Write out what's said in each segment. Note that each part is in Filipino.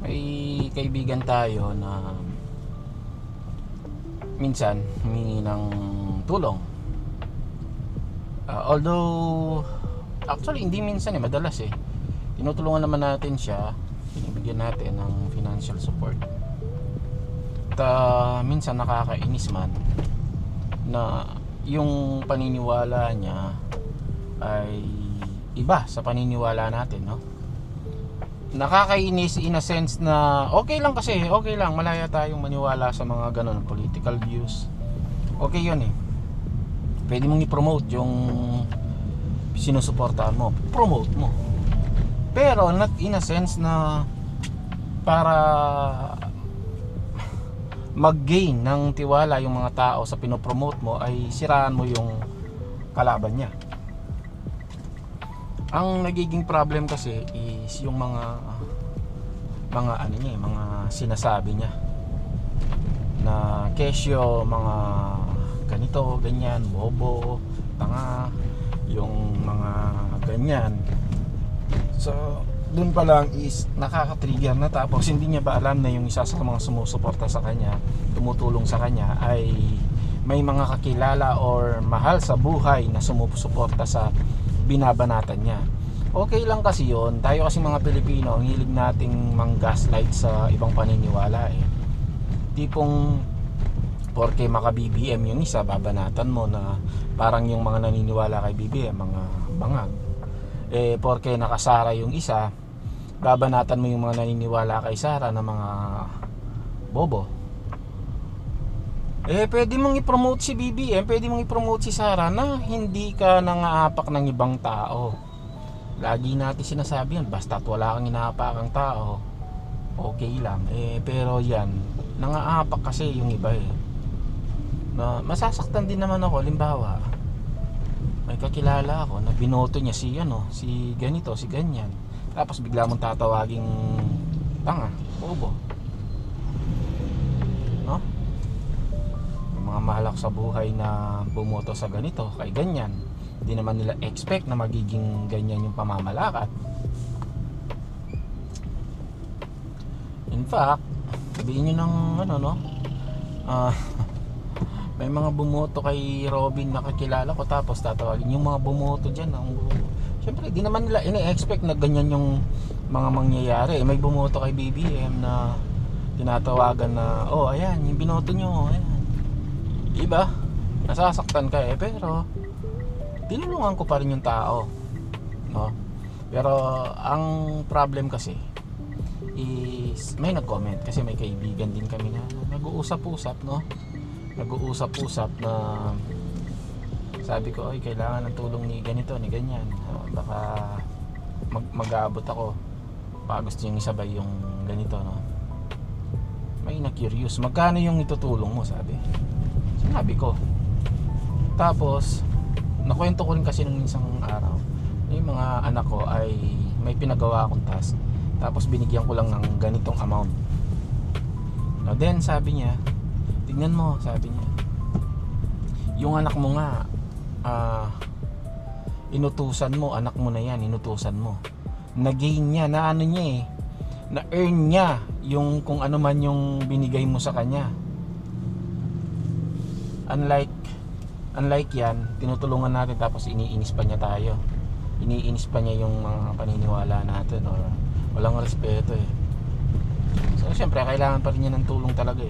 May kaibigan tayo na minsan humingi ng tulong. Although actually hindi minsan madalas tinutulungan naman natin siya, binibigyan natin ng financial support. At minsan nakakainis man na yung paniniwala niya ay iba sa paniniwala natin, no? Nakakainis in a sense na okay lang, kasi okay lang, malaya tayong maniwala sa mga ganun political views. Okay yun pwede mong i-promote yung sinusuportahan mo, promote mo, pero not in a sense na para mag-gain ng tiwala yung mga tao sa pinopromote mo ay siraan mo yung kalaban niya. Ang nagiging problem kasi is yung mga mga sinasabi niya na kesyo, mga ganito, ganyan, bobo, tanga, yung mga ganyan. So dun pa lang is nakaka-trigger na, tapos hindi niya ba alam na yung isa sa mga sumusuporta sa kanya, tumutulong sa kanya, ay may mga kakilala or mahal sa buhay na sumusuporta sa binabanatan niya. Okay lang kasi yun. Tayo kasi mga Pilipino, ang hilig nating mang-gaslight sa ibang paniniwala Tipong porke maka-BBM yung isa, babanatan mo na parang yung mga naniniwala kay BBM mga bangag. Porke nakasara yung isa, babanatan mo yung mga naniniwala kay Sara na mga bobo. Pwede mong i-promote si BBM, pwede mong i-promote si Sara na hindi ka nangaapak ng ibang tao. Lagi natin sinasabi yan, basta't wala kang inaapakang tao, okay lang. Pero yan, nangaapak kasi yung iba na masasaktan din naman ako. Limbawa, may kakilala ako na binoto niya si si ganito, si ganyan, tapos bigla mong tatawaging tanga, bobo, no? Mga mahalak sa buhay na bumoto sa ganito, kay ganyan, hindi naman nila expect na magiging ganyan yung pamamalakad. In fact, sabihin nyo ng may mga bumoto kay Robin na kakilala ko, tapos tatawagin yung mga bumoto dyan syempre di naman nila ini-expect na ganyan yung mga mangyayari. May bumoto kay BBM na tinatawagan na, oh ayan yung binoto nyo, ayan, diba? Nasasaktan ka pero tinulungan ko pa rin yung tao, no? Pero ang problem kasi is may nag-comment, kasi may kaibigan din kami na nag-uusap-usap, no? Nag-uusap-usap na sabi ko, ay kailangan ng tulong ni ganito, ni ganyan, baka mag-aabot ako, baka gusto niyong isabay yung ganito, no? May na-curious, magkano yung itutulong mo, sinabi ko. Tapos nakwento ko rin kasi nung isang araw, yung mga anak ko ay may pinagawa akong task, tapos binigyan ko lang ng ganitong amount. No, then sabi niya, tignan mo, sabi niya, yung anak mo nga, inutusan mo, anak mo na yan, inutusan mo, na-gain niya, na ano niya na-earn niya yung kung ano man yung binigay mo sa kanya. Unlike yan, tinutulungan natin tapos iniinis pa niya tayo, iniinis pa niya yung mga paniniwala natin, or walang respeto So syempre kailangan pa rin niya ng tulong talaga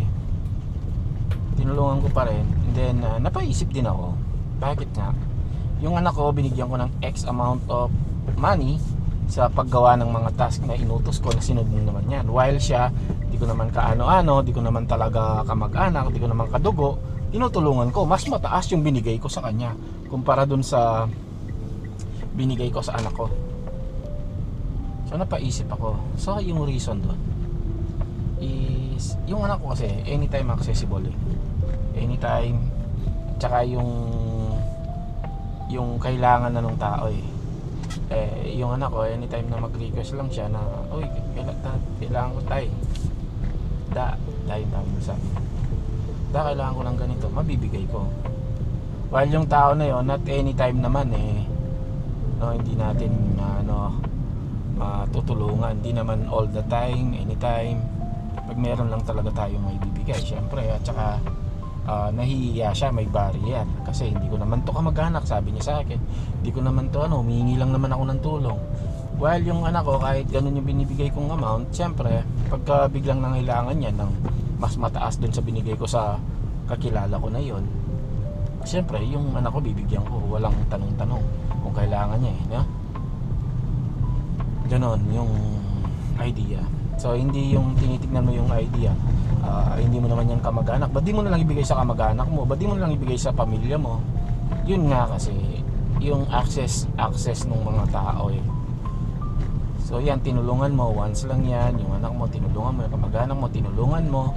Tinulungan ko pa rin, and then napaisip din ako, bakit nga yung anak ko binigyan ko ng X amount of money sa paggawa ng mga task na inutos ko, na sinunod naman yan, while siya, di ko naman kaano-ano, di ko naman talaga kamag-anak, di ko naman kadugo, tinutulungan ko. Mas mataas yung binigay ko sa kanya kumpara dun sa binigay ko sa anak ko. So napaisip ako, so yung reason dun is yung anak ko kasi anytime accessible anytime, tsaka yung kailangan na nung tao yung anak ko anytime na mag-request lang siya na, oy kailangan ko tayo kailangan ko ng ganito, mabibigay ko. While yung tao na yon, not anytime naman no, hindi natin matutulungan. Hindi naman all the time, anytime. Pag meron lang talaga tayong may bibigay, syempre. At saka nahihiya siya, may barrier kasi hindi ko naman to kamag-anak, sabi niya sa akin. Hindi ko naman to humingi lang naman ako ng tulong. While yung anak ko, kahit ganun yung binibigay kong amount, syempre pagka biglang nangailangan niya ng mas mataas dun sa binigay ko sa kakilala ko na yon, syempre yung anak ko bibigyan ko, walang tanong-tanong kung kailangan niya no? Ganon yung idea. So hindi yung tinitignan mo yung idea, hindi mo naman yan kamag-anak, ba't di mo na lang ibigay sa kamag-anak mo, ba't di mo na lang ibigay sa pamilya mo? Yun nga kasi yung access ng mga tao So yan, tinulungan mo once lang yan, yung anak mo tinulungan mo, yung kamag-anak mo tinulungan mo,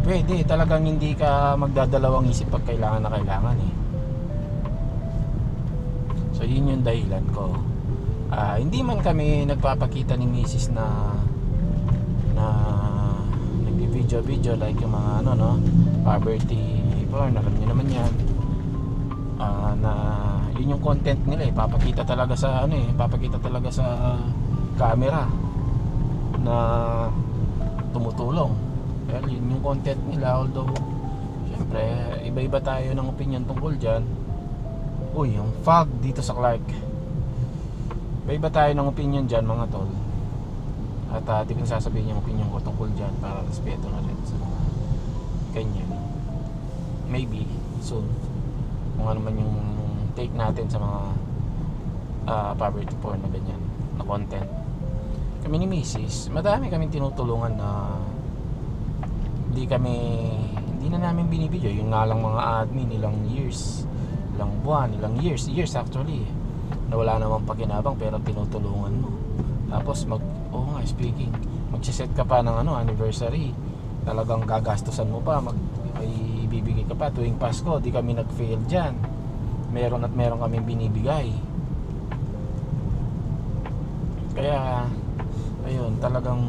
pwede talagang hindi ka magdadalawang isip pag kailangan na kailangan So yun yung dahilan ko. Hindi man kami nagpapakita ni Mrs. na nagbi-video like yung mga poverty porn, alam niyo naman yan, na yun yung content nila papakita talaga sa papakita talaga sa camera na tumutulong. Well, yun yung content nila, although syempre iba-iba tayo ng opinion tungkol dyan. Uy, yung fog dito sa Clark, iba-iba tayo ng opinion dyan mga tol. At di ko sasabihin yung opinion ko tungkol dyan para respeto na rin sa mga ganyan. Maybe soon kung ano man yung take natin sa mga poverty porn na ganyan na content. Kami ni Mrs. madami kaming tinutulungan na hindi na namin binibidyo. Yung nga lang mga admin, ilang buwan, ilang years actually, na wala namang pakinabang pero tinutulungan mo. Tapos speaking, magsiset ka pa ng anniversary, talagang gagastusan mo pa, may bibigay ka pa tuwing Pasko. Di kami nag-fail dyan, meron kaming binibigay. Kaya ayun, talagang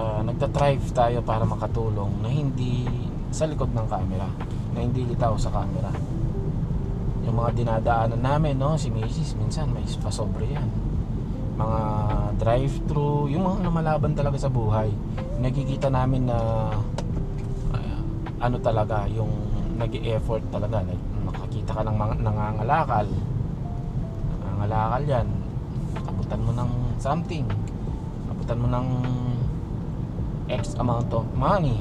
nagta-thrive tayo para makatulong na hindi sa likod ng camera, na hindi litaw sa camera. Yung mga dinadaanan namin si Mrs. minsan may pasobre yan, mga drive-thru, yung mga lumalaban talaga sa buhay. Nakikita namin na talaga yung nag-e-effort talaga. Nakakita ka ng mga nangangalakal yan, abutan mo ng something, abutan mo ng X amount of money.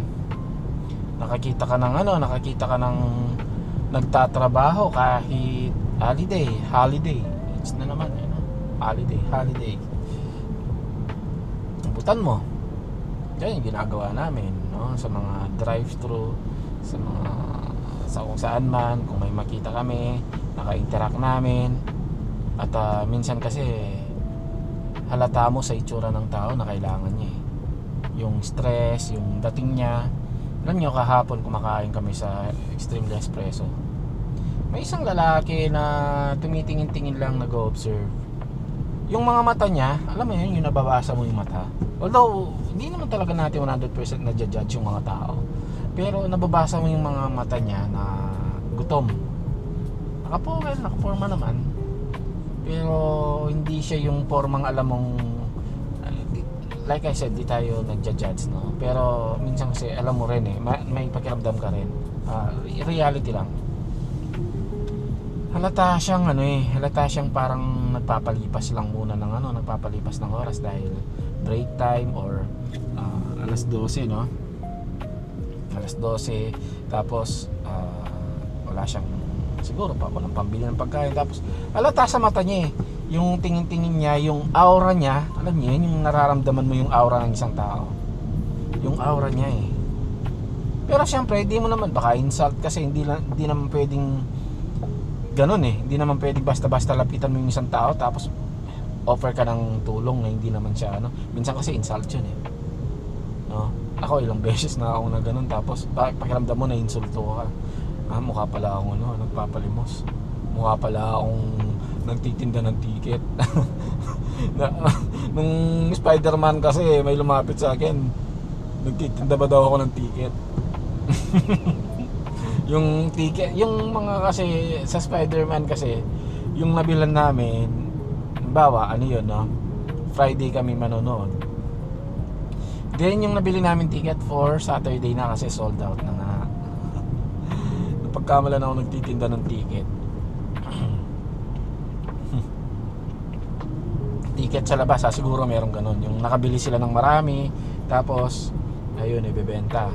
Nakakita ka ng nagtatrabaho kahit holiday, it's na naman holiday, abutan mo. Yan yung ginagawa namin sa mga drive-thru, sa kung saan man, kung may makita kami, naka-interact namin. At minsan kasi halata mo sa itsura ng tao na kailangan niya yung stress, yung dating niya. Alam niyo, kahapon kumakain kami sa Extremely Espresso, may isang lalaki na tumitingin-tingin lang, nag-observe. Yung mga mata niya, alam mo yun, yung nababasa mo yung mata. Although hindi naman talaga natin 100% na judge yung mga tao, pero nababasa mo yung mga mata niya na gutom. Nakaporma naman, pero hindi siya yung formang alam mong, like I said, di tayo nagja-judge pero minsan kasi alam mo rin may pakiramdam ka rin, reality lang. Halata siyang parang nagpapalipas lang muna nagpapalipas ng oras dahil break time or alas 12 alas 12, tapos wala siyang, siguro pa walang pambili ng pagkain. Tapos halata sa mata niya yung tingin-tingin niya, yung aura niya. Alam niyo yun, yung nararamdaman mo yung aura ng isang tao, yung aura niya Pero syempre hindi mo naman baka insult, kasi hindi naman pwedeng ganun hindi naman pwedeng basta-basta lapitan mo yung isang tao tapos offer ka ng tulong na hindi naman siya minsan kasi insult yun Ako ilang beses na ako na ganun, tapos pakiramdam mo na insulto ka. Mukha pala akong nagpapalimos, mukha pala akong nagtitinda ng ticket. Nung Spider-Man kasi may lumapit sa akin, nagtitinda ba daw ako ng ticket. Yung ticket, yung mga kasi sa Spider-Man kasi, yung nabilan namin Halimbawa, ano yun, no? Friday kami manonood. Then yung nabili namin ticket for Saturday na kasi sold out na nga. Napagkamalan ako nagtitinda ng ticket. Ticket sa labas, siguro meron ganun. Yung nakabili sila ng marami, tapos, ayun, ibebenta.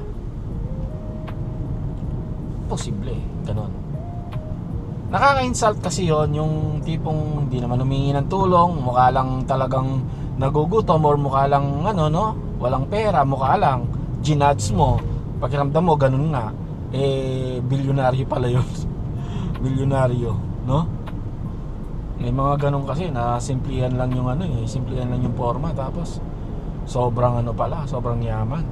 Posible, ganun. Nakaka-insult kasi yon, yung tipong hindi naman humingi ng tulong, mukha lang talagang nagugutom or mukha lang ano, no, walang pera, mukha lang ginudge mo, pakiramdam mo ganun nga, bilyonaryo pala yun. Bilyonaryo, no? May mga ganun kasi na simplihan lang yung ano, simplihan lang yung forma, tapos sobrang ano pala, sobrang yaman.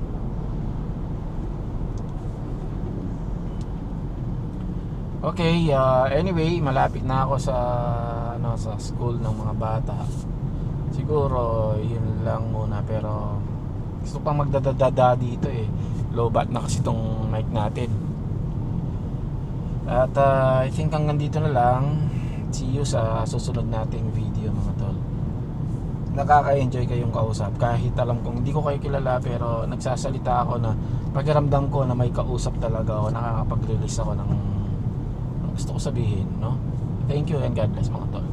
Okay, anyway, malapit na ako sa sa school ng mga bata. Siguro yun lang muna, pero gusto pang magdadadada dito Low-bat na kasi tong mic natin. At I think hanggang dito na lang. See you sa susunod nating video, mga tol. Nakaka-enjoy kayong kausap kahit alam kong hindi ko kayo kilala, pero nagsasalita ako na pakiramdam ko na may kausap talaga ako, nakakapag-release ako ng gusto ko sabihin, no? Thank you and God bless, mga tol.